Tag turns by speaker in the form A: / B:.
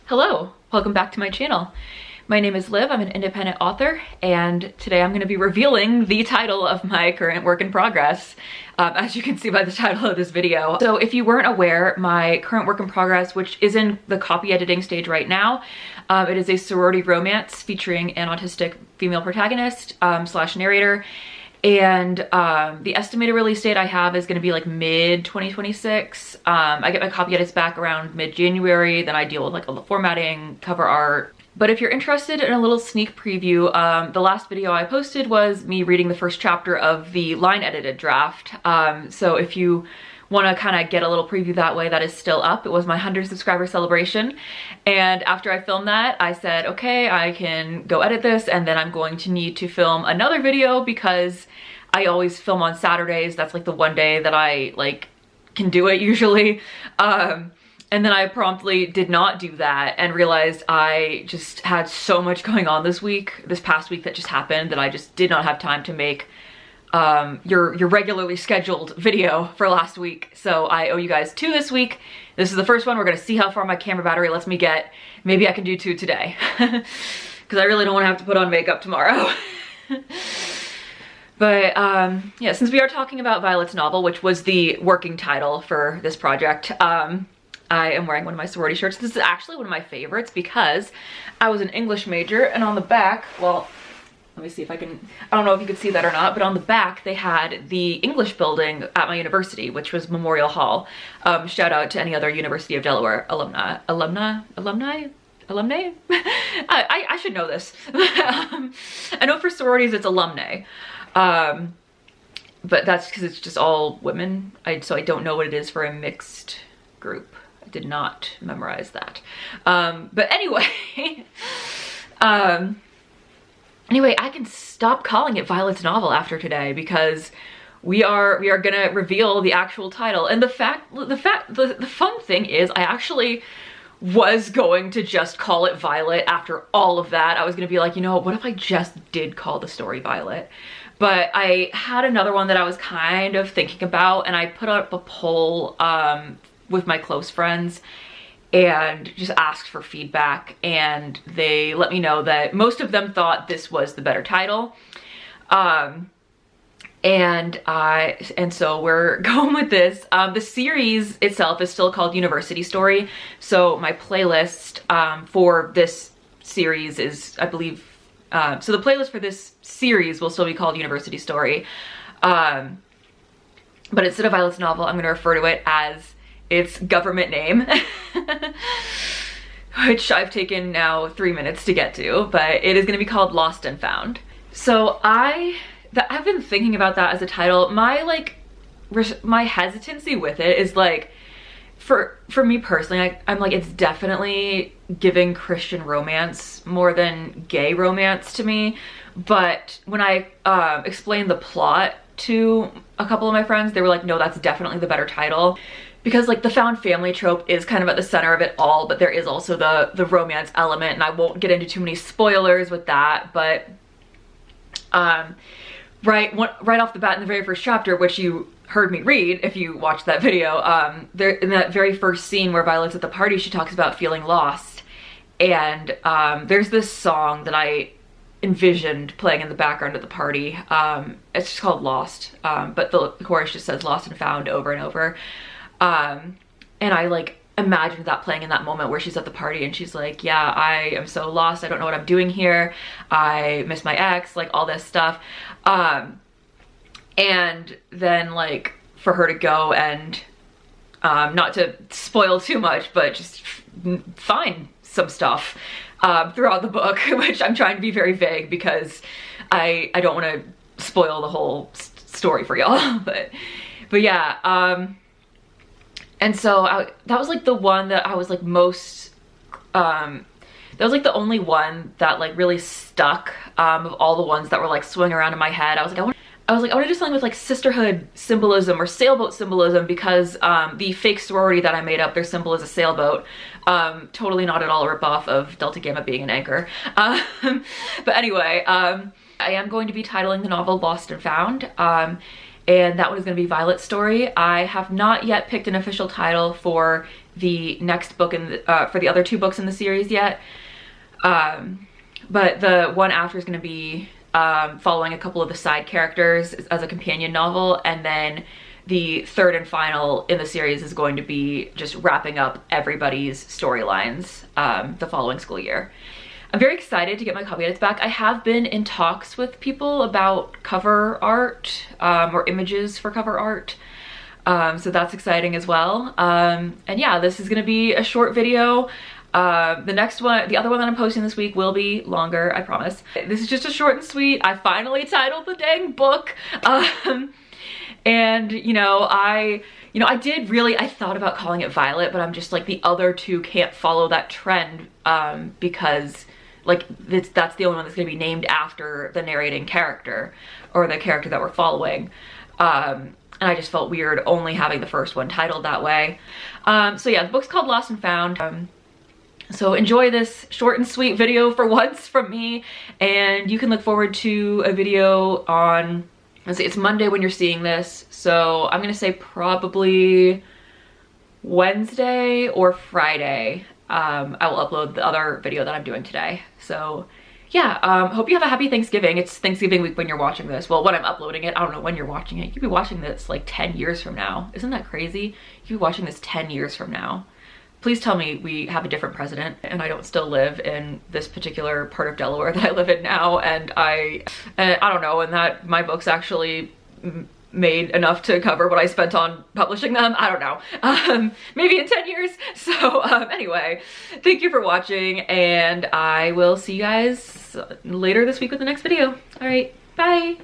A: Hello, welcome back to my channel. My name is Liv, I'm an independent author, and today I'm going to be revealing the title of my current work in progress, as you can see by the title of this video. So if you weren't aware, my current work in progress, which is in the copy editing stage right now, it is a sorority romance featuring an autistic female protagonist slash narrator. And the estimated release date I have is going to be like mid 2026. I get my copy edits back around mid-January, then I deal with like all the formatting, cover art. But if you're interested in a little sneak preview, the last video I posted was me reading the first chapter of the line edited draft. So if you want to kind of get a little preview that way, that is still up. It was my 100 subscriber celebration, and after I filmed that I said, okay, I can go edit this, and then I'm going to need to film another video because I always film on Saturdays. That's like the one day that I like can do it usually. And then I promptly did not do that and realized I just had so much going on this past week that just happened, that I just did not have time to make your regularly scheduled video for last week. So I owe you guys 2 this week. This is the first one. We're gonna see how far my camera battery lets me get. Maybe I can do 2 today because I really don't want to have to put on makeup tomorrow. But yeah, since we are talking about Violet's novel, which was the working title for this project, I am wearing one of my sorority shirts. This is actually one of my favorites because I was an English major, and on the back, well, let me see if I can, I don't know if you could see that or not, but on the back they had the English building at my university, which was Memorial Hall. Shout out to any other University of Delaware alumni. I should know this. I know for sororities it's alumni. But that's because it's just all women. So I don't know what it is for a mixed group. I did not memorize that. But anyway, anyway, I can stop calling it Violet's novel after today because we are gonna reveal the actual title. And the fun thing is, I actually was going to just call it Violet after all of that. I was gonna be like, you know, what if I just did call the story Violet? But I had another one that I was kind of thinking about, and I put up a poll with my close friends and just asked for feedback, and they let me know that most of them thought this was the better title. And so we're going with this. The series itself is still called University Story. So my playlist for this series is, I believe, so the playlist for this series will still be called University Story. But instead of Violet's novel, I'm going to refer to it as its government name, which I've taken now 3 minutes to get to, but it is going to be called Lost and Found. So I've been thinking about that as a title. My hesitancy with it is like, for me personally, I'm like, it's definitely giving Christian romance more than gay romance to me. But when I explained the plot to a couple of my friends, they were like, no, that's definitely the better title. Because like the found family trope is kind of at the center of it all, but there is also the romance element, and I won't get into too many spoilers with that. But right off the bat in the very first chapter, which you heard me read if you watched that video, there in that very first scene where Violet's at the party, she talks about feeling lost, and there's this song that I envisioned playing in the background of the party. It's just called Lost, but the chorus just says lost and found over and over. And I like imagined that playing in that moment where she's at the party and she's like, yeah, I am so lost. I don't know what I'm doing here. I miss my ex, like all this stuff. And then like for her to go and, not to spoil too much, but just find some stuff, throughout the book, which I'm trying to be very vague because I don't want to spoil the whole story for y'all. But yeah, and so that was like the one that I was like most, that was like the only one that like really stuck, of all the ones that were like swinging around in my head. I was like, I want to do something with like sisterhood symbolism or sailboat symbolism, because the fake sorority that I made up, their symbol is a sailboat. Totally not at all a ripoff of Delta Gamma being an anchor. But anyway, I am going to be titling the novel Lost and Found. and that one is going to be Violet's story. I have not yet picked an official title for the next book in the, for the other 2 books in the series yet, but the one after is going to be following a couple of the side characters as a companion novel, and then the 3rd and final in the series is going to be just wrapping up everybody's storylines the following school year. I'm very excited to get my copy edits back. I have been in talks with people about cover art or images for cover art. So that's exciting as well. And yeah, this is gonna be a short video. The next one, the other one that I'm posting this week will be longer, I promise. This is just a short and sweet. I finally titled the dang book. And you know, I thought about calling it Violet, but I'm just like, the other 2 can't follow that trend because like that's the only one that's gonna be named after the narrating character or the character that we're following. And I just felt weird only having the first one titled that way. So yeah, the book's called Lost and Found. So enjoy this short and sweet video for once from me, and you can look forward to a video on, let's see, it's Monday when you're seeing this, so I'm gonna say probably Wednesday or Friday. I will upload the other video that I'm doing today. So yeah, hope you have a happy Thanksgiving. It's Thanksgiving week when you're watching this. Well, when I'm uploading it, I don't know when you're watching it. You could be watching this like 10 years from now. Isn't that crazy? You could be watching this 10 years from now. Please tell me we have a different president and I don't still live in this particular part of Delaware that I live in now, and I don't know, and that my books actually made enough to cover what I spent on publishing them. I don't know. Maybe in 10 years. So anyway, thank you for watching, and I will see you guys later this week with the next video. All right, bye.